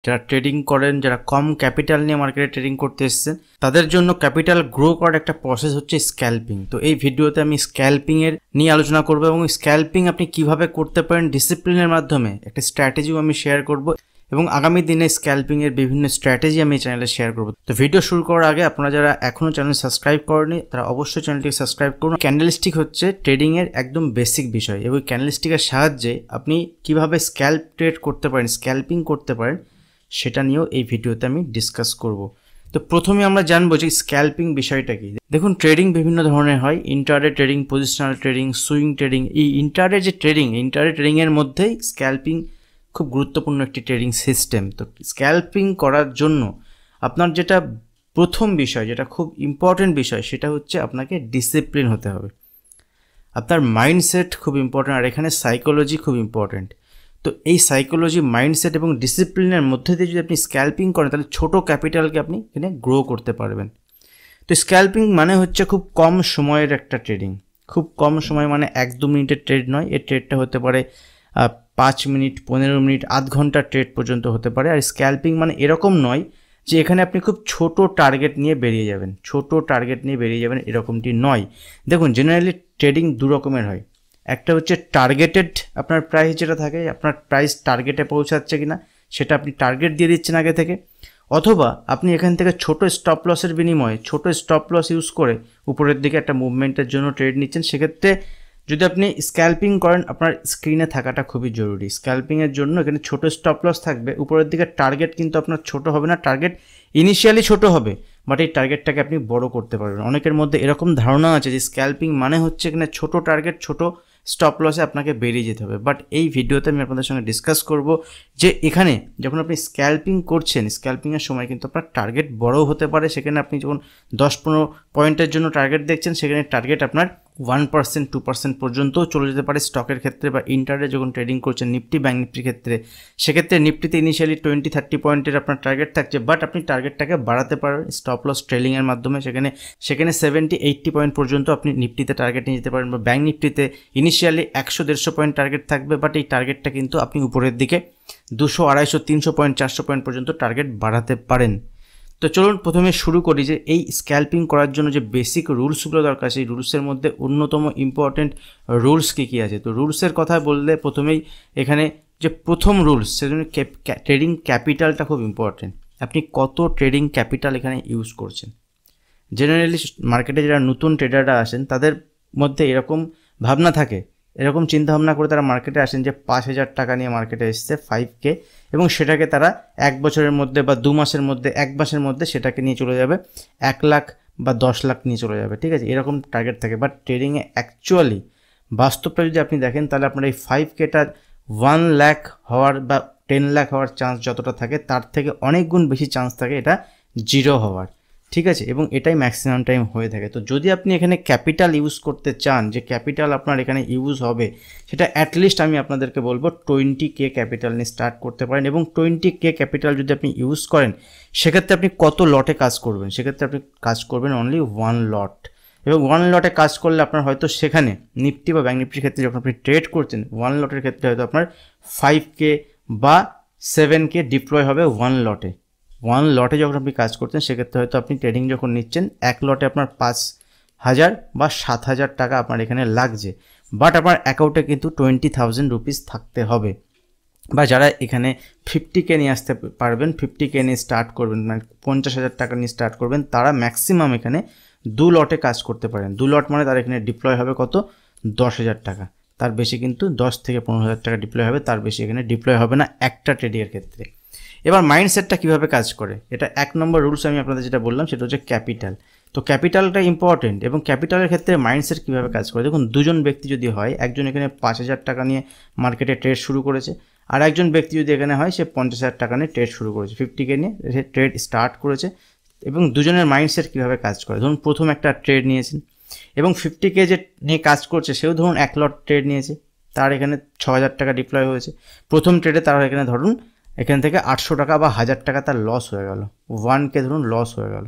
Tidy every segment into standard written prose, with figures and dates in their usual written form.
যারা ট্রেডিং করেন, যারা কম ক্যাপিটাল নিয়ে মার্কেটে ট্রেডিং করতে এসেছেন, তাদের জন্য ক্যাপিটাল গ্রো করার একটা প্রসেস হচ্ছে স্ক্যাল্পিং। তো এই ভিডিওতে আমি স্ক্যাল্পিংয়ের নিয়ে আলোচনা করবো এবং স্ক্যাল্পিং আপনি কিভাবে করতে পারেন ডিসিপ্লিনের মাধ্যমে একটা স্ট্র্যাটেজিও আমি শেয়ার করব এবং আগামী দিনে স্ক্যাল্পিংয়ের বিভিন্ন স্ট্র্যাটেজি আমি এই চ্যানেলে শেয়ার করব। তো ভিডিও শুরু করার আগে আপনারা যারা এখনও চ্যানেল সাবস্ক্রাইব করেনি তারা অবশ্যই চ্যানেলটিকে সাবস্ক্রাইব করুন। ক্যান্ডেলস্টিক হচ্ছে ট্রেডিংয়ের একদম বেসিক বিষয় এবং ক্যান্ডেলস্টিকের সাহায্যে আপনি কিভাবে স্ক্যাল্প ট্রেড করতে পারেন, স্ক্যাল্পিং করতে পারেন, সেটা নিয়েও এই ভিডিওতে আমি ডিসকাস করব। তো প্রথমে আমরা জানবো যে স্ক্যাল্পিং বিষয়টা কি। দেখুন, ট্রেডিং বিভিন্ন ধরনের হয়, intraday trading, positional trading, swing trading. এই ইন্টারডে যে ইন্টারডে ট্রেডিংয়ের মধ্যেই স্ক্যাল্পিং খুব গুরুত্বপূর্ণ একটি ট্রেডিং সিস্টেম। তো স্ক্যাল্পিং করার জন্য আপনার যেটা প্রথম বিষয়, যেটা খুব ইম্পর্টেন্ট বিষয়, সেটা হচ্ছে আপনাকে ডিসিপ্লিন হতে হবে। আপনার মাইন্ডসেট খুব ইম্পর্টেন্ট, আর এখানে সাইকোলজি খুব ইম্পর্টেন্ট। তো এই সাইকোলজি, মাইন্ডসেট এবং ডিসিপ্লিনের মধ্যে দিয়ে যদি আপনি স্ক্যাল্পিং করেন তাহলে ছোটো ক্যাপিটালকে আপনি এখানে গ্রো করতে পারবেন। তো স্ক্যাল্পিং মানে হচ্ছে খুব কম সময়ের একটা ট্রেডিং। খুব কম সময় মানে 1-2 মিনিটের ট্রেড নয়, এই ট্রেডটা হতে পারে 5 মিনিট, 15 মিনিট, আধ ঘন্টার ট্রেড পর্যন্ত হতে পারে। আর স্ক্যাল্পিং মানে এরকম নয় যে এখানে আপনি খুব ছোট টার্গেট নিয়ে বেরিয়ে যাবেন, এরকমটি নয়। দেখুন, জেনারেলি ট্রেডিং দু রকমের হয়। একটা হচ্ছে টার্গেটেড, আপনার প্রাইস যেটা থাকে, আপনার প্রাইস টার্গেটে পৌঁছাচ্ছে কিনা সেটা আপনি টার্গেট দিয়ে দিচ্ছেন আগে থেকে, অথবা আপনি এখান থেকে ছোট স্টপ লসের বিনিময়ে, ছোট স্টপ লস ইউজ করে উপরের দিকে একটা মুভমেন্টের জন্য ট্রেড নিচ্ছেন। সেক্ষেত্রে যদি আপনি স্ক্যাল্পিং করেন, আপনার স্ক্রিনে থাকাটা খুবই জরুরি। স্ক্যাল্পিংয়ের জন্য এখানে ছোট স্টপ লস থাকবে, উপরের দিকে টার্গেট কিন্তু আপনার ছোট হবে না, টার্গেট ইনিশিয়ালি ছোট হবে, বাট এই টার্গেটটাকে আপনি বড় করতে পারবেন। অনেকের মধ্যে এরকম ধারণা আছে যে স্ক্যাল্পিং মানে হচ্ছে এখানে ছোট টার্গেট, ছোট স্টপ লসে আপনাকে বেরিয়ে যেতে হবে। বাট এই ভিডিওতে আমি আপনাদের সঙ্গে ডিসকাস করব যে এখানে যখন আপনি স্ক্যাল্পিং করছেন, স্ক্যাল্পিংয়ের সময় কিন্তু আপনার টার্গেট বড়ও হতে পারে। সেখানে আপনি যখন 10-15 পয়েন্টের জন্য টার্গেট দেখছেন, সেখানে টার্গেট আপনার 1%, 2% পর্যন্তও চলে যেতে পারে স্টকের ক্ষেত্রে। বা ইন্টারডে যখন ট্রেডিং করছেন নিফটি, ব্যাঙ্ক নিফটির ক্ষেত্রে, সেক্ষেত্রে নিফটিতে ইনিশিয়ালি 20-30 পয়েন্টের আপনার টার্গেট থাকছে, বাট আপনি টার্গেটটাকে বাড়াতে পারেন স্টপ লস ট্রেলিংয়ের মাধ্যমে। সেখানে 70-80 পয়েন্ট পর্যন্ত আপনি নিফটিতে টার্গেট নিয়ে যেতে পারেন। বা ব্যাঙ্ক নিফটিতে ইনিশিয়ালি 100-150 পয়েন্ট টার্গেট থাকবে, বাট এই টার্গেটটা কিন্তু আপনি উপরের দিকে 200, 250, 300 পয়েন্ট, 400 পয়েন্ট পর্যন্ত টার্গেট বাড়াতে পারেন। তো চলুন প্রথমে শুরু করি যে এই স্ক্যাল্পিং করার জন্য যে বেসিক রুলসগুলো দরকার, সেই রুলসের মধ্যে অন্যতম ইম্পর্টেন্ট রুলস কী আছে। তো রুলসের কথা বললে প্রথমেই এখানে যে প্রথম রুলস, সেজন্য ট্রেডিং ক্যাপিটালটা খুব ইম্পর্টেন্ট। আপনি কত ট্রেডিং ক্যাপিটাল এখানে ইউজ করছেন। জেনারেলি মার্কেটে যারা নতুন ট্রেডাররা আসেন তাদের মধ্যে এরকম ভাবনা থাকে, এরকম চিন্তাভাবনা করে তারা মার্কেটে আসেন যে 5,000 টাকা নিয়ে মার্কেটে এসছে, 5K, এবং সেটাকে তারা 1 বছরের মধ্যে বা 2 মাসের মধ্যে, 1 মাসের মধ্যে সেটাকে নিয়ে চলে যাবে 1 লাখ বা 10 লাখ নিয়ে চলে যাবে, ঠিক আছে, এরকম টার্গেট থাকে। বাট ট্রেডিংয়ে অ্যাকচুয়ালি বাস্তবটা যদি আপনি দেখেন তাহলে আপনার এই 5Kটা 1 লাখ হওয়ার বা 10 লাখ হওয়ার চান্স যতটা থাকে তার থেকে অনেক গুণ বেশি চান্স থাকে এটা 0 হওয়ার, ঠিক আছে, এবং এটাই ম্যাক্সিমাম টাইম হয়ে থাকে। তো যদি আপনি এখানে ক্যাপিটাল ইউজ করতে চান, যে ক্যাপিটাল আপনার এখানে ইউজ হবে, সেটা অ্যাটলিস্ট আমি আপনাদেরকে বলবো 20K ক্যাপিটাল নিয়ে স্টার্ট করতে পারেন। এবং 20K ক্যাপিটাল যদি আপনি ইউজ করেন, সেক্ষেত্রে আপনি কত লটে কাজ করবেন? সেক্ষেত্রে আপনি কাজ করবেন অনলি 1 লট। এবং 1 লটে কাজ করলে আপনার হয়তো সেখানে নিফটি বা ব্যাঙ্ক নিফটির ক্ষেত্রে যখন আপনি ট্রেড করছেন, 1 লটের ক্ষেত্রে হয়তো আপনার 5K বা 7K ডিপ্লয় হবে 1 লটে। 1 লটে যখন আপনি কাজ করছেন, সেক্ষেত্রে হয়তো আপনি ট্রেডিং যখন নিচ্ছেন, 1 লটে আপনার 5,000 বা 7,000 টাকা আপনার এখানে লাগছে, বাট আপনার অ্যাকাউন্টে কিন্তু 20,000 রুপিস থাকতে হবে। বা যারা এখানে 50K নিয়ে আসতে পারবেন, 50K নিয়ে স্টার্ট করবেন, মানে 50,000 টাকা নিয়ে স্টার্ট করবেন, তারা ম্যাক্সিমাম এখানে 2 লটে কাজ করতে পারেন। 2 লট মানে তার এখানে ডিপ্লয় হবে কত? 10,000 টাকা। তার বেশি কিন্তু 10 থেকে 15,000 টাকা ডিপ্লয় হবে, তার বেশি এখানে ডিপ্লয় হবে না একটা ট্রেডিংয়ের ক্ষেত্রে। এবার মাইন্ডসেটটা কীভাবে কাজ করে, এটা 1 নম্বর রুলস আমি আপনাদের যেটা বললাম সেটা হচ্ছে ক্যাপিটাল। তো ক্যাপিটালটা ইম্পর্টেন্ট, এবং ক্যাপিটালের ক্ষেত্রে মাইন্ডসেট কীভাবে কাজ করে। দেখুন, দুজন ব্যক্তি যদি হয়, একজন এখানে 5,000 টাকা নিয়ে মার্কেটে ট্রেড শুরু করেছে, আর একজন ব্যক্তি যদি এখানে হয় সে 50,000 টাকা নিয়ে ট্রেড শুরু করেছে, 50K নিয়ে সে ট্রেড স্টার্ট করেছে। এবং দুজনের মাইন্ডসেট কীভাবে কাজ করে, ধরুন প্রথম একটা ট্রেড নিয়েছেন এবং 50K যে নিয়ে কাজ করছে সেও ধরুন 1 লট ট্রেড নিয়েছে, তার এখানে 6,000 টাকা ডিপ্লয় হয়েছে। প্রথম ট্রেডে তার এখানে ধরুন এখান থেকে 800 টাকা বা 1,000 টাকা তার লস হয়ে গেল, 1K ধরুন লস হয়ে গেল।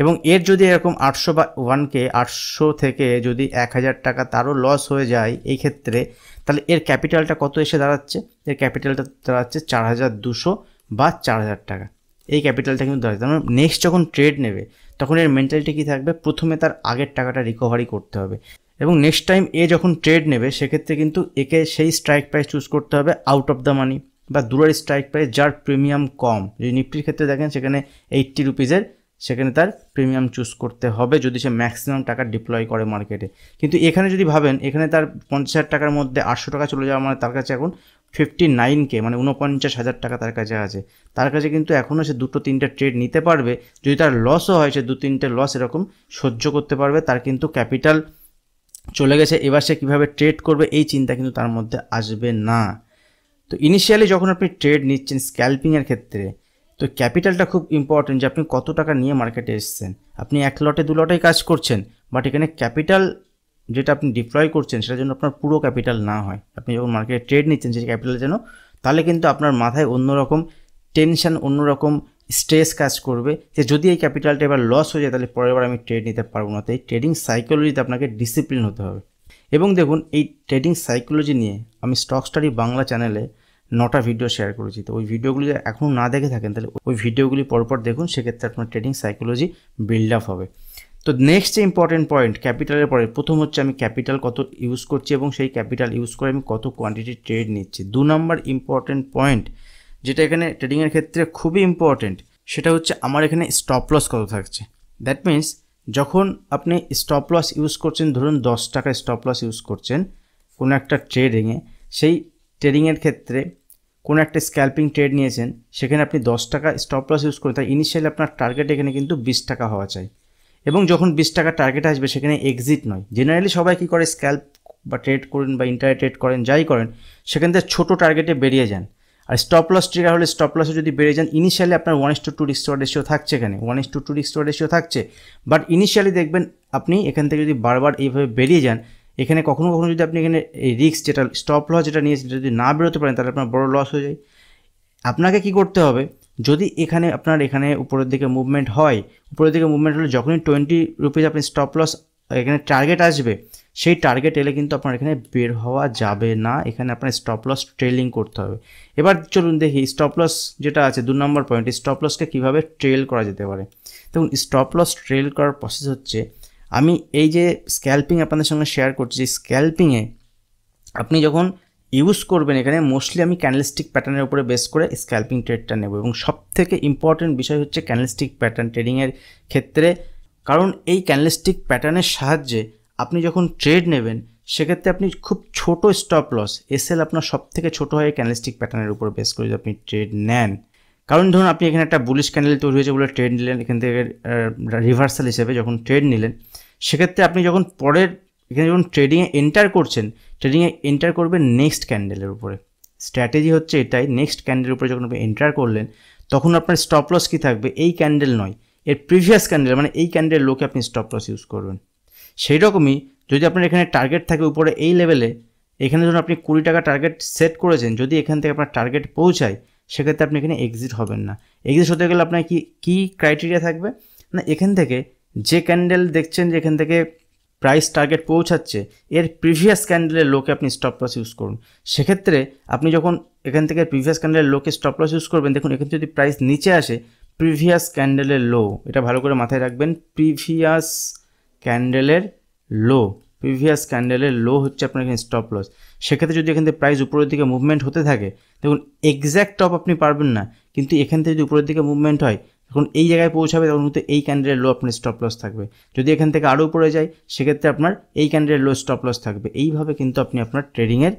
এবং এর যদি এরকম 800 বা 1K, 800 থেকে যদি 1,000 টাকা তারও লস হয়ে যায় এই ক্ষেত্রে, তাহলে এর ক্যাপিটালটা কত এসে দাঁড়াচ্ছে? এর ক্যাপিটালটা দাঁড়াচ্ছে 4,200 বা 4,000 টাকা, এই ক্যাপিটালটা কিন্তু দরকার। তার মানে নেক্সট যখন ট্রেড নেবে তখন এর মেন্টালিটি কী থাকবে, প্রথমে তার আগের টাকাটা রিকভারি করতে হবে, এবং নেক্সট টাইম এ যখন ট্রেড নেবে সেক্ষেত্রে কিন্তু একে সেই স্ট্রাইক প্রাইস চুজ করতে হবে আউট অফ দ্য মানি বা দূরের স্ট্রাইক প্রাইস যার প্রিমিয়াম কম। যদি নিফটির ক্ষেত্রে দেখেন সেখানে 80 রুপিজের, সেখানে তার প্রিমিয়াম চুজ করতে হবে যদি সে ম্যাক্সিমাম টাকা ডিপ্লয় করে মার্কেটে। কিন্তু এখানে যদি ভাবেন এখানে তার 50,000 টাকার মধ্যে 800 টাকা চলে যাওয়া মানে তার কাছে এখন 59K মানে 49,000 টাকা তার কাছে আছে। তার কাছে কিন্তু এখনও সে 2-3টে ট্রেড নিতে পারবে, যদি তার লসও হয় সে 2-3টে লস এরকম সহ্য করতে পারবে। তার কিন্তু ক্যাপিটাল চলে গেছে, এবার সে কীভাবে ট্রেড করবে এই চিন্তা কিন্তু তার মধ্যে আসবে না। তো ইনিশিয়ালি যখন আপনি ট্রেড নিচ্ছেন স্ক্যালপিংয়ের ক্ষেত্রে, তো ক্যাপিটালটা খুব ইম্পর্টেন্ট যে আপনি কত টাকা নিয়ে মার্কেটে এসেছেন। আপনি 1 লটে 2 লটেই কাজ করছেন, বাট এখানে ক্যাপিটাল যেটা আপনি ডিপ্লয় করছেন সেটার জন্য আপনার পুরো ক্যাপিটাল না হয়। আপনি যখন মার্কেটে ট্রেড নিচ্ছেন সেই ক্যাপিটাল যেন, তাহলে কিন্তু আপনার মাথায় অন্যরকম টেনশন, অন্যরকম স্ট্রেস কাজ করবে যে যদি এই ক্যাপিটালটা এবার লস হয়ে যায় তাহলে পরের বার আমি ট্রেড নিতে পারবো না। তো এই ট্রেডিং সাইকোলজিতে আপনাকে ডিসিপ্লিন হতে হবে। এবং দেখুন এই ট্রেডিং সাইকোলজি নিয়ে আমি স্টক স্টাডি বাংলা চ্যানেলে 9টা ভিডিও শেয়ার করেছি। তো ওই ভিডিওগুলি এখনও না দেখে থাকেন তাহলে ওই ভিডিওগুলি পরপর দেখুন, সেক্ষেত্রে আপনার ট্রেডিং সাইকোলজি বিল্ড আপ হবে। তো নেক্সট যে ইম্পর্টেন্ট পয়েন্ট ক্যাপিটালের পরে, প্রথম হচ্ছে আমি ক্যাপিটাল কত ইউজ করছি এবং সেই ক্যাপিটাল ইউজ করে আমি কত কোয়ান্টিটি ট্রেড নিচ্ছি। 2 নম্বর ইম্পর্টেন্ট পয়েন্ট যেটা এখানে ট্রেডিংয়ের ক্ষেত্রে খুবই ইম্পর্টেন্ট, সেটা হচ্ছে আমার এখানে স্টপ লস কত থাকছে। দ্যাট মিনস যখন আপনি স্টপ লস ইউজ করছেন, ধরুন 10 টাকা স্টপ লস ইউজ করছেন কোনো একটা ট্রেডিংয়ে, সেই ট্রেডিংয়ের ক্ষেত্রে কোনো একটা স্ক্যালপিং ট্রেড নিয়েছেন, সেখানে আপনি 10 টাকা স্টপ লস ইউজ করেন, তাই ইনিশিয়ালি আপনার টার্গেট এখানে কিন্তু 20 টাকা হওয়া চাই। এবং যখন 20 টাকা টার্গেট আসবে সেখানে এক্সিট নয়। জেনারেলি সবাই কী করে, স্ক্যাল্প বা ট্রেড করেন বা ইন্টার ট্রেড করেন, যাই করেন সেখান থেকে ছোটো টার্গেটে বেরিয়ে যান। আর স্টপ লস ট্রিগার হলে স্টপ লসে যদি বেড়ে যান, ইনিশিয়ালি আপনার 1:2 রিস্ক টু রেশিও থাকছে, এখানে 1:2 রিস্ক টু রেশিও থাকছে, বাট ইনিশিয়ালি দেখবেন আপনি এখান থেকে যদি বারবার এইভাবে বেরিয়ে যান, এখানে কখনো কখনো যদি আপনি এখানে এই রিস্ক যেটা স্টপ লস যেটা নিয়েছেন যদি না বেরোতে পারেন তাহলে আপনার বড় লস হয়ে যায়। আপনাকে কি করতে হবে, যদি এখানে আপনার এখানে উপরের দিকে মুভমেন্ট হয়, উপরের দিকে মুভমেন্ট হলে যখনই 20 রুপিজ আপনি স্টপ লস এখানে টার্গেট আসবে, সেই টার্গেট এলে কিন্তু আপনার এখানে বের হওয়া যাবে না, এখানে আপনার স্টপ লস ট্রেলিং করতে হবে। এবার চলুন দেখি স্টপ লস যেটা আছে 2 নম্বর পয়েন্ট, স্টপ লসকে কীভাবে ট্রেল করা যেতে পারে। দেখুন স্টপ লস ট্রেল করার প্রসেস হচ্ছে, আমি এই যে স্ক্যালপিং আপনাদের সঙ্গে শেয়ার করছি, যে স্ক্যালপিংয়ে আপনি যখন ইউজ করবেন এখানে মোস্টলি আমি ক্যান্ডেলস্টিক প্যাটার্নের উপরে বেস করে স্ক্যালপিং ট্রেডটা নেব। এবং সবথেকে ইম্পর্টেন্ট বিষয় হচ্ছে ক্যান্ডেলস্টিক প্যাটার্ন ট্রেডিংয়ের ক্ষেত্রে, কারণ এই ক্যান্ডেলস্টিক প্যাটার্নের সাহায্যে আপনি যখন ট্রেড নেবেন সেক্ষেত্রে আপনি খুব ছোট স্টপ লস, এসএল আপনার সবথেকে ছোটো হয় ক্যান্ডেলস্টিক প্যাটার্নের উপর বেস করে যদি আপনি ট্রেড নেন। কারণ ধরুন আপনি এখানে একটা বুলিশ ক্যান্ডেল তৈরি হয়েছে বলে ট্রেড নিলেন, এখান থেকে রিভার্সাল হিসেবে যখন ট্রেড নিলেন, সেক্ষেত্রে আপনি যখন পরের এখানে যখন ট্রেডিংয়ে এন্টার করছেন, ট্রেডিংয়ে এন্টার করবেন নেক্সট ক্যান্ডেলের উপরে। স্ট্র্যাটেজি হচ্ছে এটাই, নেক্সট ক্যান্ডেলের উপরে যখন আপনি এন্টার করলেন তখন আপনার স্টপ লস কী থাকবে, এই ক্যান্ডেল নয় এর প্রিভিয়াস ক্যান্ডেল, মানে এই ক্যান্ডেল লোকে আপনি স্টপ লস ইউজ করবেন। সেই রকমই যদি আপনার এখানে টার্গেট থাকে উপরে এই লেভেলে, এখানে যখন আপনি 20 টাকা টার্গেট সেট করেছেন, যদি এখান থেকে আপনার টার্গেট পৌঁছায় সেক্ষেত্রে আপনি এখানে এক্সিট হবেন না। এক্সিট হতে গেলে আপনার কি ক্রাইটেরিয়া থাকবে না, এখান থেকে যে ক্যান্ডেল দেখছেন যে এখান থেকে প্রাইস টার্গেট পৌঁছাচ্ছে এর প্রিভিয়াস ক্যান্ডেলের লোকে আপনি স্টপ লস ইউজ করুন। সেক্ষেত্রে আপনি যখন এখান থেকে প্রিভিয়াস ক্যান্ডেলের লোকে স্টপ লস ইউজ করবেন, দেখুন এখানে যদি প্রাইস নিচে আসে, প্রিভিয়াস ক্যান্ডেলের লো, এটা ভালো করে মাথায় রাখবেন, প্রিভিয়াস ক্যান্ডেলের লো, প্রিভিয়াস ক্যান্ডেলের লো হচ্ছে আপনার এখানে স্টপ লস। সেক্ষেত্রে যদি এখান থেকে প্রাইস উপরের দিকে মুভমেন্ট হতে থাকে, দেখুন এক্স্যাক্ট টপ আপনি পারবেন না, কিন্তু এখান থেকে যদি উপরের দিকে মুভমেন্ট হয় তখন এই জায়গায় পৌঁছাবে, তখন কিন্তু এই ক্যান্ডেলের লো আপনার স্টপ লস থাকবে। যদি এখান থেকে আরও উপরে যায় সেক্ষেত্রে আপনার এই ক্যান্ডেলের লো স্টপ লস থাকবে। এইভাবে কিন্তু আপনি আপনার ট্রেডিংয়ের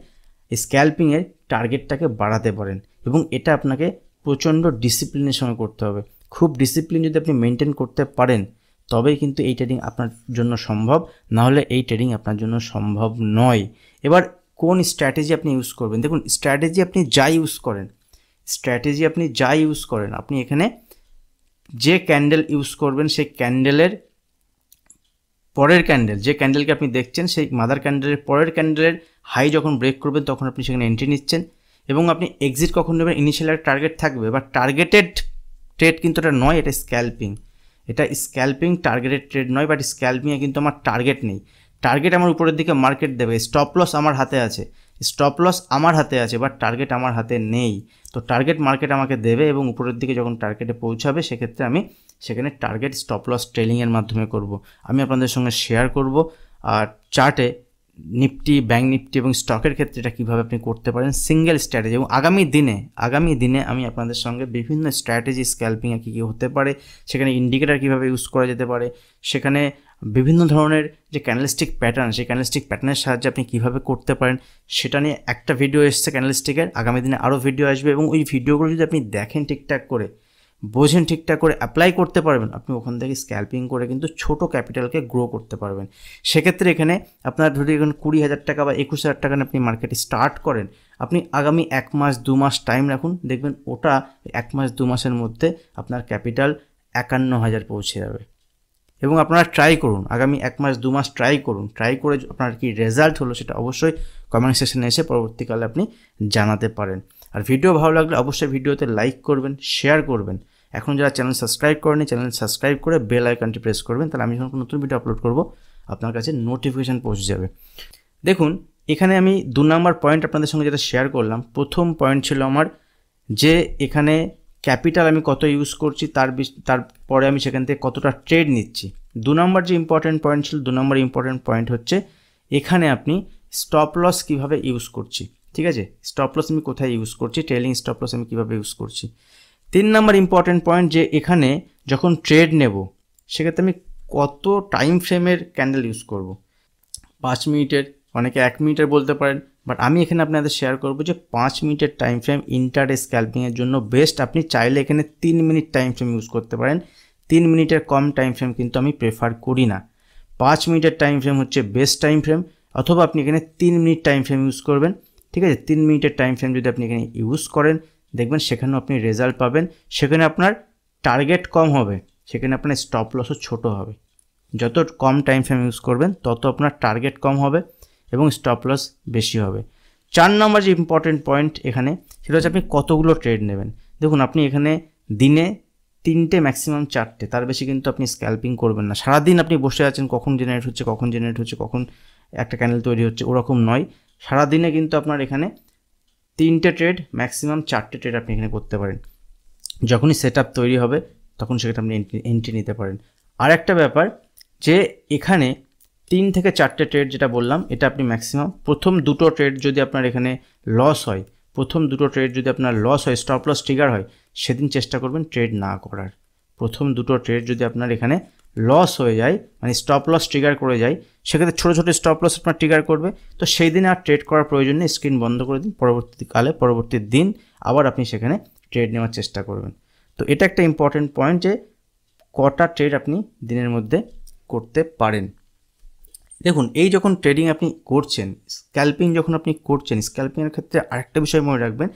স্ক্যালপিংয়ের টার্গেটটাকে বাড়াতে পারেন, এবং এটা আপনাকে প্রচণ্ড ডিসিপ্লিনের সঙ্গে করতে হবে। খুব ডিসিপ্লিন যদি আপনি মেনটেন করতে পারেন তবেই কিন্তু এই ট্রেডিং আপনার জন্য সম্ভব, নাহলে এই ট্রেডিং আপনার জন্য সম্ভব নয়। এবার কোন স্ট্র্যাটেজি আপনি ইউজ করবেন, দেখুন স্ট্র্যাটেজি আপনি যা ইউজ করেন, আপনি এখানে যে ক্যান্ডেল ইউজ করবেন সেই ক্যান্ডেলের পরের ক্যান্ডেল, যে ক্যান্ডেলকে আপনি দেখছেন সেই মাদার ক্যান্ডেলের পরের ক্যান্ডেলের হাই যখন ব্রেক করবেন তখন আপনি সেখানে এন্ট্রি নিচ্ছেন। এবং আপনি এক্সিট কখন নেবেন, ইনিশিয়াল একটা টার্গেট থাকবে, বা টার্গেটেড ট্রেড কিন্তু এটা নয়, এটা স্ক্যালপিং, টার্গেটেড ট্রেড নয়, বাট স্ক্যালপিংয়ে কিন্তু আমার টার্গেট নেই। টার্গেট আমার উপরের দিকে মার্কেট দেবে, স্টপ লস আমার হাতে আছে, স্টপ লস আমার হাতে আছে বাট টার্গেট আমার হাতে নেই। তো টার্গেট মার্কেট আমাকে দেবে এবং উপরের দিকে যখন টার্গেটে পৌঁছাবে সেক্ষেত্রে আমি সেখানে টার্গেট স্টপ লস ট্রেলিংয়ের মাধ্যমে করব। আমি আপনাদের সঙ্গে শেয়ার করব আর চার্টে নিফটি, ব্যাঙ্ক নিফটি এবং স্টকের ক্ষেত্রে এটা কীভাবে আপনি করতে পারেন সিঙ্গেল স্ট্র্যাটেজি। এবং আগামী দিনে আমি আপনাদের সঙ্গে বিভিন্ন স্ট্র্যাটেজি স্ক্যালপিংয়ে কী কী হতে পারে, সেখানে ইন্ডিকেটার কীভাবে ইউজ করা যেতে পারে, সেখানে বিভিন্ন ধরনের যে ক্যান্ডেলস্টিক প্যাটার্ন, সেই ক্যান্ডেলস্টিক প্যাটার্নের সাহায্যে আপনি কীভাবে করতে পারেন সেটা নিয়ে একটা ভিডিও এসছে ক্যান্ডেলস্টিকের। আগামী দিনে আরও ভিডিও আসবে এবং ওই ভিডিওগুলো যদি আপনি দেখেন ঠিকঠাক করে, বোঝেন ঠিকঠাক করে, অ্যাপ্লাই করতে পারবেন, আপনি ওখান থেকে স্ক্যালপিং করে কিন্তু ছোটো ক্যাপিটালকে গ্রো করতে পারবেন। সেক্ষেত্রে এখানে আপনার ধরে এখন 20,000 টাকা বা 21,000 টাকা আপনি মার্কেটে স্টার্ট করেন, আপনি আগামী 1 মাস 2 মাস টাইম রাখুন, দেখবেন ওটা 1 মাস 2 মাসের মধ্যে আপনার ক্যাপিটাল 51,000 পৌঁছে যাবে। এবং আপনারা ট্রাই করুন, আগামী 1 মাস 2 মাস ট্রাই করুন, ট্রাই করে আপনার কি রেজাল্ট হলো সেটা অবশ্যই কমেন্ট সেকশনে এসে পরবর্তীকালে আপনি জানাতে পারেন। আর ভিডিও ভালো লাগলে অবশ্যই ভিডিওতে লাইক করবেন, শেয়ার করবেন। এখন যারা চ্যানেল সাবস্ক্রাইব করেনি, চ্যানেল সাবস্ক্রাইব করে বেল আইকনটি প্রেস করবেন, তাহলে আমি যখন নতুন ভিডিও আপলোড করব আপনার কাছে নোটিফিকেশান পৌঁছে যাবে। দেখুন এখানে আমি 2 নম্বর পয়েন্ট আপনাদের সঙ্গে যেটা শেয়ার করলাম, প্রথম পয়েন্ট ছিল আমার যে এখানে ক্যাপিটাল আমি কত ইউজ করছি, তারপরে আমি সেখান থেকে কতটা ট্রেড নিচ্ছি। 2 নম্বর যে ইম্পর্টেন্ট পয়েন্ট ছিল, 2 নম্বর ইম্পর্টেন্ট পয়েন্ট হচ্ছে এখানে আপনি স্টপ লস কীভাবে ইউজ করছি। ঠিক আছে, স্টপ লস আমি কোথায় ইউজ করছি, ট্রেলিং স্টপ লস আমি কীভাবে ইউজ করছি। 3 নম্বর ইম্পর্টেন্ট পয়েন্ট যে এখানে যখন ট্রেড নেব সেক্ষেত্রে আমি কত টাইম ফ্রেমের ক্যান্ডেল ইউজ করব। 5 মিনিটের, অনেকে 1 মিনিটের বলতে পারেন, বাট আমি এখানে আপনাদের শেয়ার করব যে 5 মিনিটের টাইম ফ্রেম ইন্টারডে স্ক্যালপিংয়ের জন্য বেস্ট। আপনি চাইলে এখানে 3 মিনিট টাইম ফ্রেম ইউজ করতে পারেন। 3 মিনিটের কম টাইম ফ্রেম কিন্তু আমি প্রেফার করি না। 5 মিনিটের টাইম ফ্রেম হচ্ছে বেস্ট টাইম ফ্রেম, অথবা আপনি এখানে 3 মিনিট টাইম ফ্রেম ইউজ করবেন। ঠিক আছে, 3 মিনিটের টাইম ফ্রেম যদি আপনি এখানে ইউজ করেন দেখবেন সেখানেও আপনি রেজাল্ট পাবেন। সেখানে আপনার টার্গেট কম হবে, সেখানে আপনার স্টপ লসও ছোটো হবে। যত কম টাইম ফ্রেম ইউজ করবেন তত আপনার টার্গেট কম হবে এবং স্টপ লস বেশি হবে। 4 নম্বর যে ইম্পর্টেন্ট পয়েন্ট এখানে সেটা হচ্ছে আপনি কতগুলো ট্রেড নেবেন। দেখুন আপনি এখানে দিনে 3টে ম্যাক্সিমাম 4টে, তার বেশি কিন্তু আপনি স্ক্যালপিং করবেন না। সারাদিন আপনি বসে আছেন কখন জেনারেট হচ্ছে, কখন একটা ক্যান্ডেল তৈরি হচ্ছে, ওরকম নয়। সারাদিনে কিন্তু আপনার এখানে 3টে ট্রেড, ম্যাক্সিমাম 4টে ট্রেড আপনি এখানে করতে পারেন। যখনই সেট আপ তৈরি হবে তখন সেটা আপনি এন্ট্রি নিতে পারেন। আর একটা ব্যাপার যে এখানে 3 থেকে 4টে ট্রেড যেটা বললাম, এটা আপনি ম্যাক্সিমাম প্রথম 2টো ট্রেড যদি আপনার এখানে লস হয়, স্টপ লস ট্রিগার হয়, সেদিন চেষ্টা করবেন ট্রেড না করার। প্রথম 2টো ট্রেড যদি আপনার এখানে লস হয়ে যায়, মানে স্টপ লস ট্রিগার করে যায়, সেক্ষেত্রে ছোটো ছোটো স্টপ লস আপনার ট্রিগার করবে, তো সেই দিনে আর ট্রেড করার প্রয়োজন নেই, স্ক্রিন বন্ধ করে দিন। পরবর্তী দিন আবার আপনি সেখানে ট্রেড নেওয়ার চেষ্টা করবেন। তো এটা একটা ইম্পর্টেন্ট পয়েন্ট যে কটা ট্রেড আপনি দিনের মধ্যে করতে পারেন। দেখুন এই যখন ট্রেডিং আপনি করছেন, স্ক্যালপিং যখন আপনি করছেন, স্ক্যালপিংয়ের ক্ষেত্রে আরেকটা বিষয় মনে রাখবেন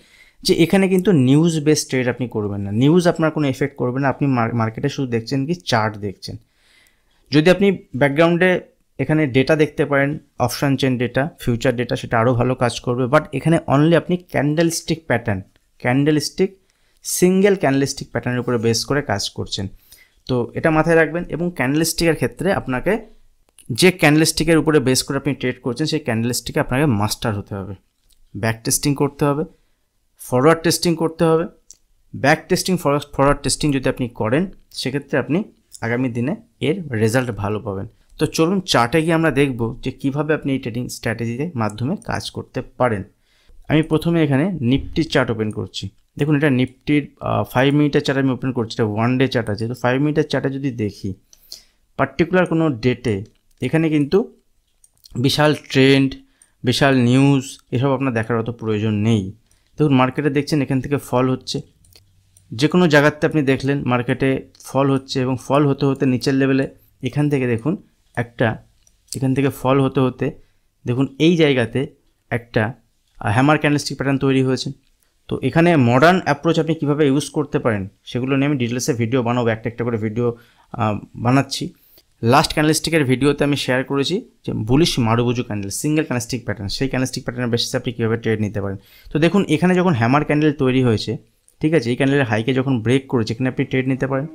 যে এখানে কিন্তু নিউজ বেসড ট্রেড আপনি করবেন না। নিউজ আপনার কোনো এফেক্ট করবে না। আপনি মার্কেটে শুধু দেখছেন কি চার্ট দেখছেন। যদি আপনি ব্যাকগ্রাউন্ডে এখানে ডেটা দেখতে পারেন, option chain data, future data, সেটা আরও ভালো কাজ করবে। বাট এখানে অনলি আপনি সিঙ্গেল ক্যান্ডেলস্টিক প্যাটার্নের উপরে বেস করে কাজ করছেন। তো এটা মাথায় রাখবেন। এবং ক্যান্ডেলস্টিকের ক্ষেত্রে আপনাকে যে ক্যান্ডেলস্টিকের উপরে বেস করে আপনি ট্রেড করছেন সেই ক্যান্ডেলস্টিকে আপনাকে মাস্টার হতে হবে। ব্যাক টেস্টিং করতে হবে, ফরওয়ার্ড টেস্টিং করতে হবে। ব্যাক টেস্টিং, ফরওয়ার্ড টেস্টিং যদি আপনি করেন সেক্ষেত্রে আপনি আগামী দিনে এর রেজাল্ট ভালো পাবেন। তো চলুন চার্টে গিয়ে আমরা দেখব যে কীভাবে আপনি এই ট্রেডিং স্ট্র্যাটেজির মাধ্যমে কাজ করতে পারেন। আমি প্রথমে এখানে নিফটির চার্ট ওপেন করছি। দেখুন এটা নিফটির 5 মিনিটের চার্ট আমি ওপেন করছি, এটা 1 ডে চার্ট আছে। তো 5 মিনিটের চার্টে যদি দেখি পার্টিকুলার কোনো ডেটে এখানে কিন্তু বিশাল ট্রেন্ড, বিশাল নিউজ এসব আপনার দেখার অত প্রয়োজন নেই। দেখুন মার্কেটে দেখছেন এখান থেকে ফল হচ্ছে, যে কোনো জায়গাতে আপনি দেখলেন মার্কেটে ফল হচ্ছে এবং ফল হতে হতে নিচের লেভেলে এখান থেকে দেখুন এখান থেকে ফল হতে হতে দেখুন এই জায়গাতে একটা হ্যামার ক্যান্ডেলস্টিক প্যাটার্ন তৈরি হয়েছে। তো এখানে মডার্ন অ্যাপ্রোচ আপনি কীভাবে ইউজ করতে পারেন সেগুলো নিয়ে আমি ডিটেলসে ভিডিও বানাবো, একটা করে ভিডিও বানাচ্ছি। লাস্ট ক্যান্ডেলস্টিকের ভিডিওতে আমি শেয়ার করেছি যে bullish মারুবুজু candle, single candlestick pattern, সেই ক্যান্ডেলস্টিক প্যাটার্নের বেসিসে আপনি কীভাবে ট্রেড নিতে পারেন। তো দেখুন এখানে যখন হ্যামার ক্যান্ডেল তৈরি হয়েছে, ঠিক আছে, এই ক্যান্ডেলের হাইকে যখন ব্রেক করেছে এখানে আপনি ট্রেড নিতে পারেন।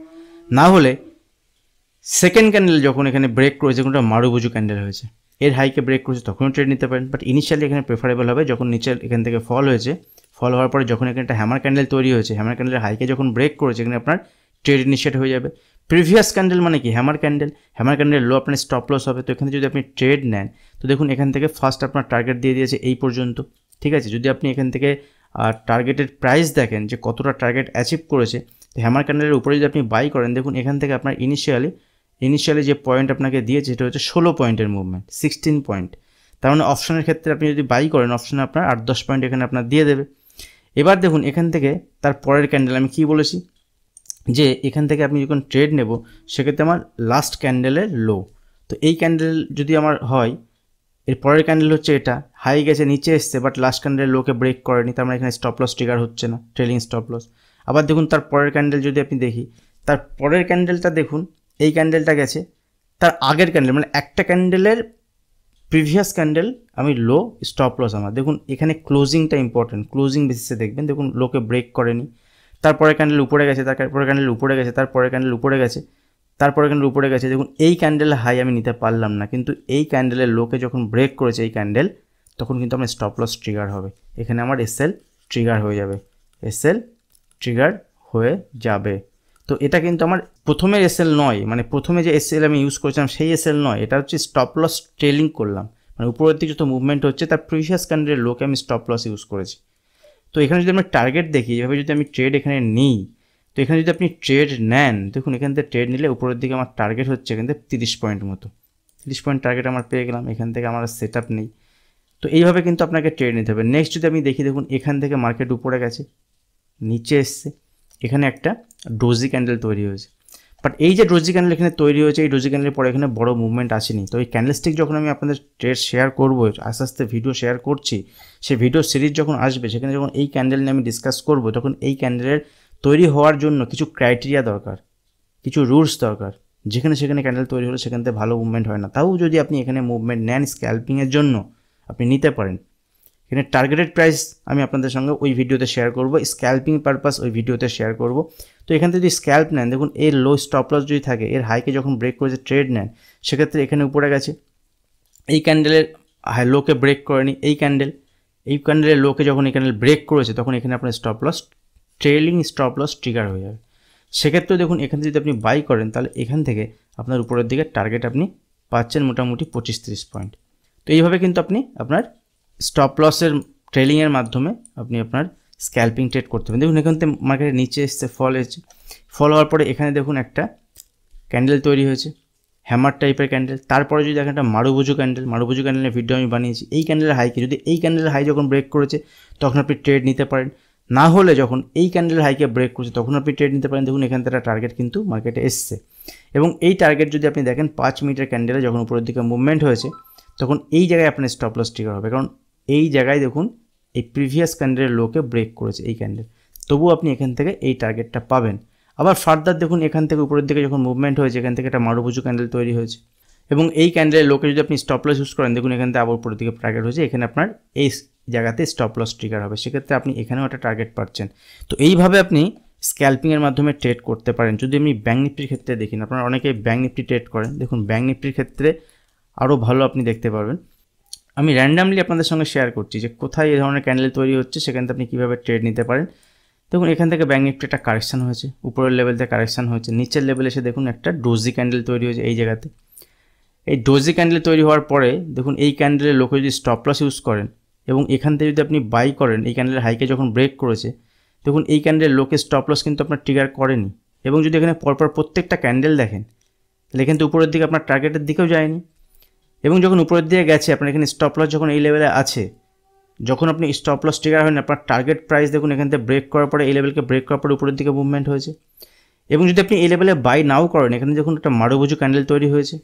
না হলে সেকেন্ড ক্যান্ডেল যখন এখানে ব্রেক করেছে, কোনটা মারুবুজু ক্যান্ডেল হয়েছে, এর হাইকে ব্রেক করেছে তখনও ট্রেড নিতে পারেন, বাট ইনিশিয়ালি এখানে প্রেফারেবল হবে যখন নিচে এখান থেকে ফল হয়েছে, ফল হওয়ার পরে যখন এখানে একটা হ্যামার ক্যান্ডেল তৈরি হয়েছে, হ্যামার ক্যান্ডেলের হাইকে যখন ব্রেক করেছে এখানে আপনার ট্রেড ইনিশিয়েট হয়ে যাবে। প্রিভিয়াস ক্যান্ডেল মানে কি হ্যামার ক্যান্ডেল, হ্যামার ক্যান্ডেল লো আপনার স্টপ লস হবে। তো এখানে যদি আপনি ট্রেড নেন তো দেখুন এখান থেকে ফার্স্ট আপনার টার্গেট দিয়ে দিয়েছে এই পর্যন্ত, ঠিক আছে। যদি আপনি এখান থেকে টার্গেটের প্রাইস দেখেন যে কতটা টার্গেট অ্যাচিভ করেছে, তো হ্যামার ক্যান্ডেলের উপরে যদি আপনি বাই করেন দেখুন এখান থেকে আপনার ইনিশিয়ালি যে পয়েন্ট আপনাকে দিয়েছে সেটা হচ্ছে 16 পয়েন্টের মুভমেন্ট, 16 পয়েন্ট। তার মানে অপশনের ক্ষেত্রে আপনি যদি বাই করেন অপশনে আপনার 8-10 পয়েন্ট এখানে আপনার দিয়ে দেবে। এবার দেখুন এখান থেকে তার পরের ক্যান্ডেল আমি কি বলেছি যে এখান থেকে আপনি যখন ট্রেড নেব সেক্ষেত্রে আমার লাস্ট ক্যান্ডেলের লো, তো এই ক্যান্ডেল যদি আমার হয়, এর পরের ক্যান্ডেল হচ্ছে এটা হাই গেছে নিচে এসছে বাট লাস্ট ক্যান্ডেলের লোকে ব্রেক করেনি, তার মানে এখানে স্টপ লস ট্রিগার হচ্ছে না, ট্রেলিং স্টপ লস। আবার দেখুন তার পরের ক্যান্ডেল যদি আপনি দেখি, তার পরের ক্যান্ডেলটা দেখুন এই ক্যান্ডেলটা গেছে তার আগের ক্যান্ডেল, মানে একটা ক্যান্ডেলের প্রিভিয়াস ক্যান্ডেল আমি লো স্টপ লস আমার। দেখুন এখানে ক্লোজিংটা ইম্পর্টেন্ট, ক্লোজিং বেসিসে দেখবেন, দেখুন লোকে ব্রেক করেনি, তারপরে ক্যান্ডেল উপরে গেছে, তারপরে ক্যান্ডেল উপরে গেছে, তারপরে ক্যান্ডেল উপরে গেছে, তারপরে ক্যান্ডেল উপরে গেছে। দেখুন এই ক্যান্ডেলের হাই আমি নিতে পারলাম না, কিন্তু এই ক্যান্ডেলের লোকে যখন ব্রেক করেছে এই ক্যান্ডেল তখন কিন্তু আমার স্টপ লস ট্রিগার হবে, এখানে আমার এসএল ট্রিগার হয়ে যাবে, এসএল ট্রিগার হয়ে যাবে। তো এটা কিন্তু আমার প্রথমের এসএল নয়, মানে প্রথমে যে এসএল আমি ইউজ করেছিলাম সেই এসএল নয়, এটা হচ্ছে স্টপ লস ট্রেলিং করলাম, মানে উপরের দিকে যত মুভমেন্ট হচ্ছে তার প্রিভিয়াস ক্যান্ডেলের লোকে আমি স্টপ লস ইউজ করেছি। তো এখানে যদি আমি টার্গেট দেখি, এভাবে যদি আমি ট্রেড এখানে নিই, তো এখানে যদি আপনি ট্রেড নেন দেখুন এখান থেকে ট্রেড নিলে উপরের দিকে আমার টার্গেট হচ্ছে এখান থেকে 30 পয়েন্ট মতো, 30 পয়েন্ট টার্গেট আমার পেয়ে গেলাম, এখান থেকে আমার সেট আপ নেই। তো এইভাবে কিন্তু আপনাকে ট্রেড নিতে হবে। নেক্সট যদি আমি দেখি দেখুন এখান থেকে মার্কেট উপরে গেছে নিচে এসছে, এখানে একটা ডোজি ক্যান্ডেল তৈরি হয়েছে, বাট এই যে ডোজি ক্যান্ডেল এখানে তৈরি হয়েছে এই ডোজি ক্যান্ডেলের পরে এখানে বড় মুভমেন্ট আসেনি। তো এই ক্যান্ডেলস্টিক যখন আমি আপনাদের ট্রেড শেয়ার করবো, আস্তে আস্তে ভিডিও শেয়ার করছি, সেই ভিডিও সিরিজ যখন আসবে সেখানে যখন এই ক্যান্ডেল নিয়ে আমি ডিসকাস করবো তখন এই ক্যান্ডেলের তৈরি হওয়ার জন্য কিছু ক্রাইটেরিয়া দরকার, কিছু রুলস দরকার, যেখানে সেখানে ক্যান্ডেল তৈরি হলে সেখান থেকে ভালো মুভমেন্ট হয় না। তাও যদি আপনি এখানে মুভমেন্ট নেন স্ক্যাল্পিংয়ের জন্য আপনি নিতে পারেন। এখানে টার্গেটেড প্রাইস আমি আপনাদের সঙ্গে ওই ভিডিওতে শেয়ার করব, স্ক্যাল্পিং পারপাস ওই ভিডিওতে শেয়ার করব। তো এখান থেকে যদি স্ক্যাল্প নেন দেখুন এর লো স্টপ লস যদি থাকে, এর হাইকে যখন ব্রেক করেছে ট্রেড নেন সেক্ষেত্রে এখানে উপরে গেছে, এই ক্যান্ডেলের হাই লোকে ব্রেক করেনি, এই ক্যান্ডেলের লোকে যখন এই ক্যান্ডেল ব্রেক করেছে তখন এখানে আপনার stop loss trailing stop loss trigger হয়ে যাবে। সেক্ষেত্রেও দেখুন এখানে যদি আপনি বাই করেন তাহলে এখান থেকে আপনার উপরের দিকে টার্গেট আপনি পাচ্ছেন মোটামুটি 25-30 পয়েন্ট। তো এইভাবে কিন্তু আপনি আপনার স্টপ লসের ট্রেলিংয়ের মাধ্যমে আপনি আপনার স্ক্যাল্পিং ট্রেড করতে পারেন। দেখুন এখান থেকে মার্কেটের নিচে এসছে, ফল এসেছে, ফল হওয়ার পরে এখানে দেখুন একটা ক্যান্ডেল তৈরি হয়েছে হ্যামার টাইপের ক্যান্ডেল, তারপরে যদি দেখেন একটা মারুবুজু ক্যান্ডেলের ভিডিও আমি বানিয়েছি, এই ক্যান্ডেলের হাইকে যদি এই ক্যান্ডেলের হাই যখন ব্রেক করেছে তখন আপনি ট্রেড নিতে পারেন, না হলে যখন এই ক্যান্ডেলের হাইকে ব্রেক করেছে তখন আপনি ট্রেড নিতে পারেন। দেখুন এখান থেকে একটা টার্গেট কিন্তু মার্কেটে এসছে, এবং এই টার্গেট যদি আপনি দেখেন 5 মিনিটের ক্যান্ডেলে যখন উপরের দিকে মুভমেন্ট হয়েছে তখন এই জায়গায় আপনার স্টপ লস ট্রিগার হবে, কারণ এই জায়গায় দেখুন এই প্রিভিয়াস ক্যান্ডেলের লোকে ব্রেক করেছে এই ক্যান্ডেল, তবুও আপনি এখান থেকে এই টার্গেটটা পাবেন। আবার ফার্দার দেখুন এখান থেকে উপরের দিকে যখন মুভমেন্ট হয়েছে এখান থেকে একটা মারুবুজু ক্যান্ডেল তৈরি হয়েছে, এবং এই ক্যান্ডেলের লোকে যদি আপনি স্টপ লস ইউজ করেন দেখুন এখান থেকে আবার উপরের দিকে টার্গেট হয়েছে, এখানে আপনার এই জায়গাতে স্টপ লস ট্রিগার হবে, সেক্ষেত্রে আপনি এখানেও একটা টার্গেট পাচ্ছেন। তো এইভাবে আপনি স্ক্যাল্পিংয়ের মাধ্যমে ট্রেড করতে পারেন। যদি আমি ব্যাঙ্ক নিফটির ক্ষেত্রে দেখি, আপনারা অনেকে ব্যাঙ্ক নিফটি ট্রেড করেন, দেখুন ব্যাঙ্ক নিফটির ক্ষেত্রে আরও ভালো আপনি দেখতে পারবেন। আমি র্যান্ডামলি আপনাদের সঙ্গে শেয়ার করছি যে কোথায় এই ধরনের ক্যান্ডেল তৈরি হচ্ছে, সেখান থেকে আপনি কীভাবে ট্রেড নিতে পারেন। দেখুন এখান থেকে ব্যাঙ্ক নিফটি একটা কারেকশান হয়েছে, উপরের লেভেল থেকে কারেকশান হয়েছে, নিচের লেভেলে এসে দেখুন একটা ডোজি ক্যান্ডেল তৈরি হয়েছে এই জায়গাতে। এই ডোজি ক্যান্ডেল তৈরি হওয়ার পরে দেখুন এই ক্যান্ডেলের লোকে যদি স্টপ লস ইউজ করেন এবং এখান থেকে যদি আপনি বাই করেন, এই ক্যান্ডেলের হাইকে যখন ব্রেক করেছে দেখুন এই ক্যান্ডেলের লোকে স্টপ লস কিন্তু আপনার ট্রিগার করেনি, এবং যদি এখানে পরপর প্রত্যেকটা ক্যান্ডেল দেখেন তাহলে এখান থেকে উপরের দিকে আপনার টার্গেটের দিকেও যায়নি, এবং যখন উপরের দিকে গেছে আপনার এখানে স্টপ লস যখন এই লেভেলে আছে, যখন আপনি স্টপ লস ট্রিগার হয়নি আপনার টার্গেট প্রাইস দেখুন এখান থেকে ব্রেক করার পরে এই লেভেলকে ব্রেক করার পরে উপরের দিকে মুভমেন্ট হয়েছে, এবং যদি আপনি এই লেভেলে বাই নাও করেন এখানে যখন একটা মারুবুজু ক্যান্ডেল তৈরি হয়েছে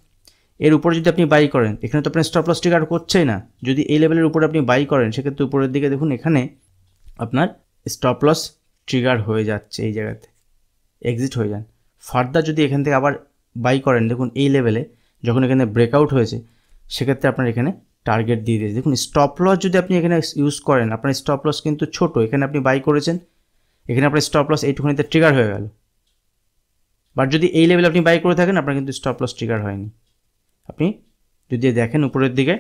এর উপরে যদি আপনি বাই করেন এখানে তো আপনার স্টপ লস ট্রিগার করছেই না, যদি এই লেভেলের উপরে আপনি বাই করেন সেক্ষেত্রে উপরের দিকে দেখুন এখানে আপনার স্টপ লস ট্রিগার হয়ে যাচ্ছে, এই জায়গাতে এক্সিট হয়ে যান। ফার্দার যদি এখান থেকে আবার বাই করেন দেখুন এই লেভেলে যখন এখানে ব্রেকআউট হয়েছে সেক্ষেত্রে আপনার এখানে টার্গেট দিয়ে দিয়েছে। দেখুন স্টপ লস যদি আপনি এখানে ইউজ করেন আপনার স্টপ লস কিন্তু ছোট, এখানে আপনি বাই করেছেন এখানে আপনার স্টপ লস এইটুকুনিতে ট্রিগার হয়ে গেল, বাট যদি এই লেভেলে আপনি বাই করে থাকেন আপনার কিন্তু স্টপ লস ট্রিগার হয়নি। আপনি যদি দেখেন উপরের দিকে,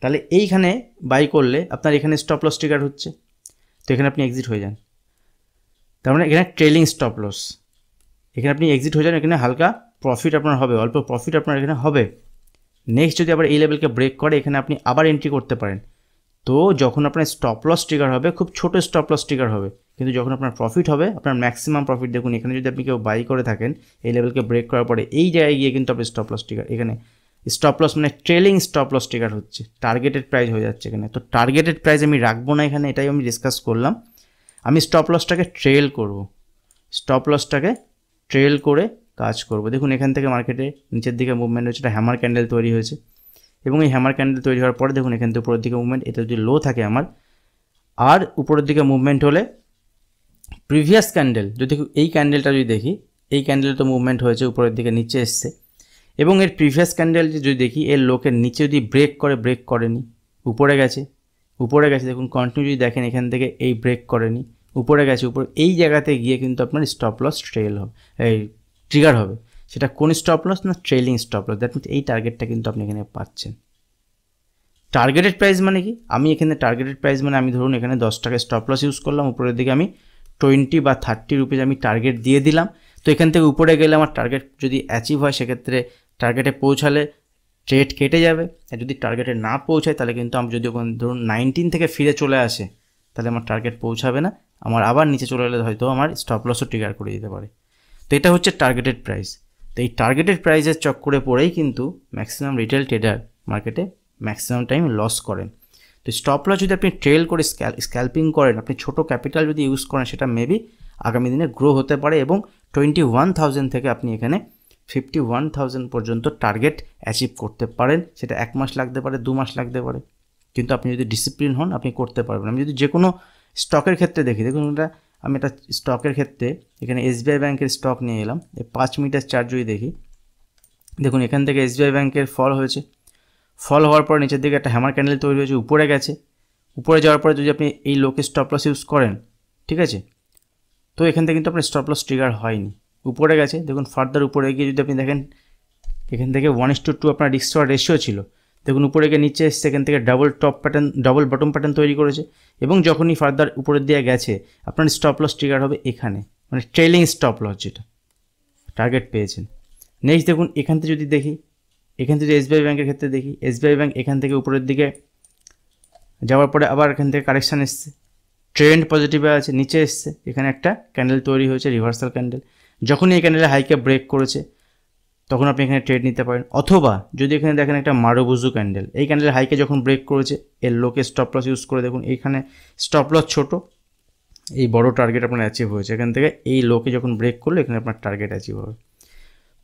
তাহলে এইখানে বাই করলে আপনার এখানে স্টপ লস ট্রিগার হচ্ছে, তো এখানে আপনি এক্সিট হয়ে যান। তার মানে এখানে ট্রেলিং স্টপ লস, এখানে আপনি এক্সিট হয়ে যান, এখানে হালকা প্রফিট আপনার হবে, অল্প প্রফিট আপনার এখানে হবে। নেক্সট যদি আবার এই লেভেলকে ব্রেক করে এখানে আপনি আবার এন্ট্রি করতে পারেন। তো যখন আপনার স্টপ লস ট্রিগার হবে খুব ছোটো স্টপ লস ট্রিগার হবে, কিন্তু যখন আপনার প্রফিট হবে আপনার ম্যাক্সিমাম প্রফিট, দেখুন এখানে যদি আপনি কেউ বাই করে থাকেন এই লেভেলকে ব্রেক করার পরে এই জায়গায় গিয়ে কিন্তু আপনার স্টপ লস ট্রিগার, এখানে স্টপ লস মানে ট্রেলিং স্টপ লস ট্রিগার হচ্ছে, টার্গেটেড প্রাইস হয়ে যাচ্ছে এখানে। তো টার্গেটেড প্রাইস আমি রাখবো না এখানে, এটাই আমি ডিসকাস করলাম। আমি স্টপ লসটাকে ট্রেল করব, স্টপ লসটাকে ট্রেল করে কাজ করব। দেখুন এখান থেকে মার্কেটে নিচের দিকে মুভমেন্ট হচ্ছে, এটা হ্যামার ক্যান্ডেল তৈরি হয়েছে, এবং এই হ্যামার ক্যান্ডেল তৈরি হওয়ার পরে দেখুন এখান থেকে উপরের দিকে মুভমেন্ট, এটা যদি লো থাকে আমার, আর উপরের দিকে মুভমেন্ট হলে প্রিভিয়াস ক্যান্ডেল যদি এই ক্যান্ডেলটা যদি দেখি, এই ক্যান্ডেল তো মুভমেন্ট হয়েছে উপরের দিকে নিচে এসছে, এবং এর প্রিভিয়াস ক্যান্ডেল যদি দেখি এর লোকের নিচে যদি ব্রেক করে, ব্রেক করেনি, উপরে গেছে, উপরে গেছে, দেখুন কন্টিনিউ যদি দেখেন এখান থেকে এই ব্রেক করেনি, উপরে গেছে, উপরে এই জায়গাতে গিয়ে কিন্তু আপনার স্টপ লস ট্রেল হবে, এই ট্রিগার হবে। সেটা কোন স্টপ লস না, trailing stop loss. That means এই টার্গেটটা কিন্তু আপনি এখানে পাচ্ছেন। টার্গেটেড প্রাইস মানে কি, আমি এখানে টার্গেটেড প্রাইস মানে আমি ধরুন এখানে 10 টাকা স্টপ লস ইউজ করলাম, উপরের দিকে আমি 20 বা 30 রুপিস আমি টার্গেট দিয়ে দিলাম। তো এখান থেকে উপরে গেলে আমার টার্গেট যদি অ্যাচিভ হয় সেক্ষেত্রে টার্গেটে পৌঁছালে ট্রেড কেটে যাবে, আর যদি টার্গেটে না পৌঁছায় তাহলে কিন্তু আমি যদি ধরুন 19 থেকে ফিরে চলে আসে তাহলে আমার টার্গেট পৌঁছাবে না, আমার আবার নিচে চলে এলে হয়তো আমার স্টপ লসও ট্রিগার করে দিতে পারে। তো এটা হচ্ছে টার্গেটেড প্রাইস। তো এই টার্গেটেড প্রাইসের চক্করে পড়েই কিন্তু ম্যাক্সিমাম রিটেল ট্রেডার মার্কেটে ম্যাক্সিমাম টাইম লস করেন। তো স্টপ লস যদি আপনি ট্রেল করে স্ক্যাল্পিং করেন, আপনি ছোটো ক্যাপিটাল যদি ইউজ করেন সেটা মেবি আগামী দিনে গ্রো হতে পারে, এবং 21,000 থেকে আপনি এখানে 51,000 পর্যন্ত টার্গেট অ্যাচিভ করতে পারেন। সেটা 1 মাস লাগতে পারে, 2 মাস লাগতে পারে, কিন্তু আপনি যদি ডিসিপ্লিন হন আপনি করতে পারবেন। আমি যদি যে কোনো স্টকের ক্ষেত্রে দেখি, দেখুন আমি একটা স্টকের ক্ষেত্রে এখানে SBI ব্যাংকের স্টক নিয়ে এলাম, এই 5 মিনিটের চার্ট যদি দেখি, দেখুন এখান থেকে SBI ব্যাংকের ফল হয়েছে, ফল হওয়ার পর নিচের দিকে একটা হ্যামার ক্যান্ডেল তৈরি হয়েছে, উপরে গেছে, উপরে যাওয়ার পরে যদি আপনি এই লোকে স্টপ লস ইউজ করেন, ঠিক আছে, তো এখান থেকে কিন্তু আপনার স্টপ লস ট্রিগার হয়নি, উপরে গেছে। দেখুন ফার্দার উপরে গিয়ে যদি আপনি দেখেন এখান থেকে 1:2 আপনার রিস্ক টু রেশিও ছিল, দেখুন উপরে গিয়ে নিচে এসছে, এখান থেকে double top pattern, double bottom pattern তৈরি করেছে, এবং যখনই ফার্দার উপরের দিয়ে গেছে আপনার স্টপ লস ট্রিগার হবে এখানে, মানে ট্রেলিং স্টপ লস যেটা টার্গেট পেয়েছেন। নেক্সট দেখুন এখান থেকে যদি দেখি, এখান থেকে SBI ব্যাংকের ক্ষেত্রে দেখি, SBI ব্যাংক এখান থেকে উপরের দিকে যাওয়ার পরে আবার এখান থেকে কারেকশান এসছে, ট্রেন্ড পজিটিভে আছে, নিচে এসছে, এখানে একটা ক্যান্ডেল তৈরি হয়েছে রিভার্সাল ক্যান্ডেল, যখনই এই ক্যান্ডেলে হাইকে ব্রেক করেছে তখন আপনি এখানে ট্রেড নিতে পারেন। অথবা যদি এখানে দেখেন একটা মারুবুজু ক্যান্ডেল, এই ক্যান্ডেলের হাইকে যখন ব্রেক করেছে এর লোকে স্টপ লস ইউজ করে দেখুন এইখানে স্টপ লস ছোটো, এই বড় টার্গেট আপনার অ্যাচিভ হয়েছে, এখান থেকে এই লোকে যখন ব্রেক করলো এখানে আপনার টার্গেট অ্যাচিভ হবে।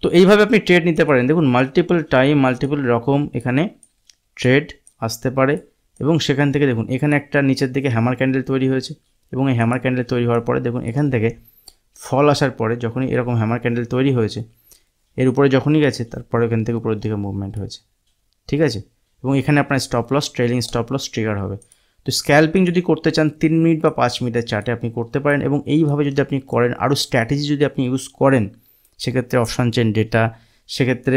তো এইভাবে আপনি ট্রেড নিতে পারেন। দেখুন মাল্টিপল টাইম মাল্টিপল রকম এখানে ট্রেড আসতে পারে, এবং সেখান থেকে দেখুন এখানে একটা নিচের দিকে হ্যামার ক্যান্ডেল তৈরি হয়েছে, এবং এই হ্যামার ক্যান্ডেল তৈরি হওয়ার পরে দেখুন এখান থেকে ফল আসার পরে যখনই এরকম হ্যামার ক্যান্ডেল তৈরি হয়েছে এর উপরে যখনই গেছে তারপরে এখান থেকে উপরের দিকে মুভমেন্ট হয়েছে, ঠিক আছে, এবং এখানে আপনার stop loss trailing stop loss trigger হবে। তো স্ক্যাল্পিং যদি করতে চান 3 মিনিট বা 5 মিনিটের চার্টে আপনি করতে পারেন, এবং এইভাবে যদি আপনি করেন, আরও স্ট্র্যাটেজি যদি আপনি ইউজ করেন, সেক্ষেত্রে অপশান চেন ডেটা, সেক্ষেত্রে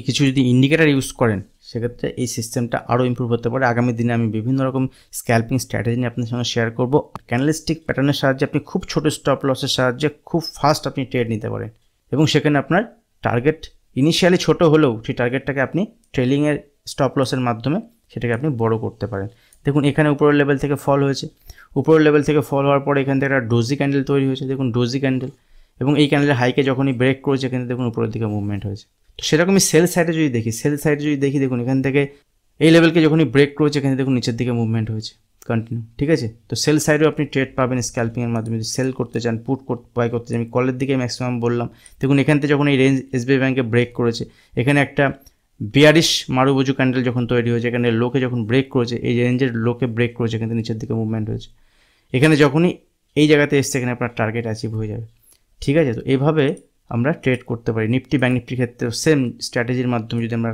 কিছু যদি ইন্ডিকেটার ইউজ করেন, সেক্ষেত্রে এই সিস্টেমটা আরও ইমপ্রুভ হতে পারে। আগামী দিনে আমি বিভিন্ন রকম স্ক্যাল্পিং স্ট্র্যাটেজি নিয়ে আপনার সঙ্গে শেয়ার করব। ক্যান্ডেলস্টিক প্যাটার্নের সাহায্যে আপনি খুব ছোট স্টপ লসের সাহায্যে খুব ফাস্ট আপনি ট্রেড নিতে পারেন, এবং সেখানে আপনার টার্গেট ইনিশিয়ালি ছোট হলেও সেই টার্গেটটাকে আপনি ট্রেলিংয়ের স্টপ লসের মাধ্যমে সেটাকে আপনি বড় করতে পারেন। দেখুন এখানে উপরের লেভেল থেকে ফল হয়েছে, উপরের লেভেল থেকে ফল হওয়ার পরে এখান থেকে একটা ডোজি ক্যান্ডেল তৈরি হয়েছে, দেখুন ডোজি ক্যান্ডেল, এবং এই ক্যান্ডেলের হাইকে যখনই ব্রেক করেছে এখানে দেখুন উপরের দিকে মুভমেন্ট হয়েছে। তো সেরকমই সেল সাইডে যদি দেখি, দেখুন এখান থেকে এই লেভেলকে যখনই ব্রেক করেছে এখানে দেখুন নিচের দিকে মুভমেন্ট হয়েছে কন্টিনিউ, ঠিক আছে। তো সেল সাইডেও আপনি ট্রেড পাবেন স্ক্যাল্পিংয়ের মাধ্যমে। যদি সেল করতে চান, পুট বাই করতে চান, আমি কলের দিকে ম্যাক্সিমাম বললাম। দেখুন এখান থেকে যখন এই রেঞ্জ SBI ব্যাংকে ব্রেক করেছে, এখানে একটা বিয়ারিশ মারুবুজু ক্যান্ডেল যখন তৈরি হয়েছে, এখানে লোকে যখন ব্রেক করেছে, এই রেঞ্জের লোকে ব্রেক করেছে, এখান থেকে নিচের দিকে মুভমেন্ট হয়েছে, এখানে যখনই এই জায়গাতে এসছে এখানে আপনার টার্গেট অ্যাচিভ হয়ে যাবে, ঠিক আছে। তো এইভাবে আমরা ট্রেড করতে পারি। নিফটি ব্যাংক নিফটির ক্ষেত্রেও সেম স্ট্র্যাটেজির মাধ্যমে যদি আমরা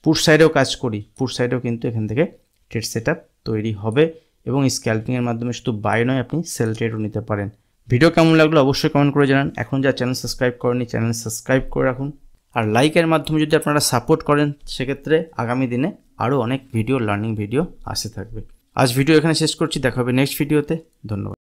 পুট সাইডেও কাজ করি, পুট সাইডেও কিন্তু এখান থেকে ট্রেড সেট তৈরি হবে, এবং স্ক্যাল্পিংয়ের মাধ্যমে শুধু বাই নয় আপনি সেল ট্রেডও নিতে পারেন। ভিডিও কেমন লাগলো অবশ্যই কমেন্ট করে জানান। এখন যা চ্যানেল সাবস্ক্রাইব করেনি চ্যানেল সাবস্ক্রাইব করে রাখুন। আর লাইকের মাধ্যমে যদি আপনারা সাপোর্ট করেন সেক্ষেত্রে আগামী দিনে আরও অনেক ভিডিও লার্নিং ভিডিও আসতে থাকবে। আজ ভিডিও এখানে শেষ করছি, দেখা হবে নেক্সট ভিডিওতে। ধন্যবাদ।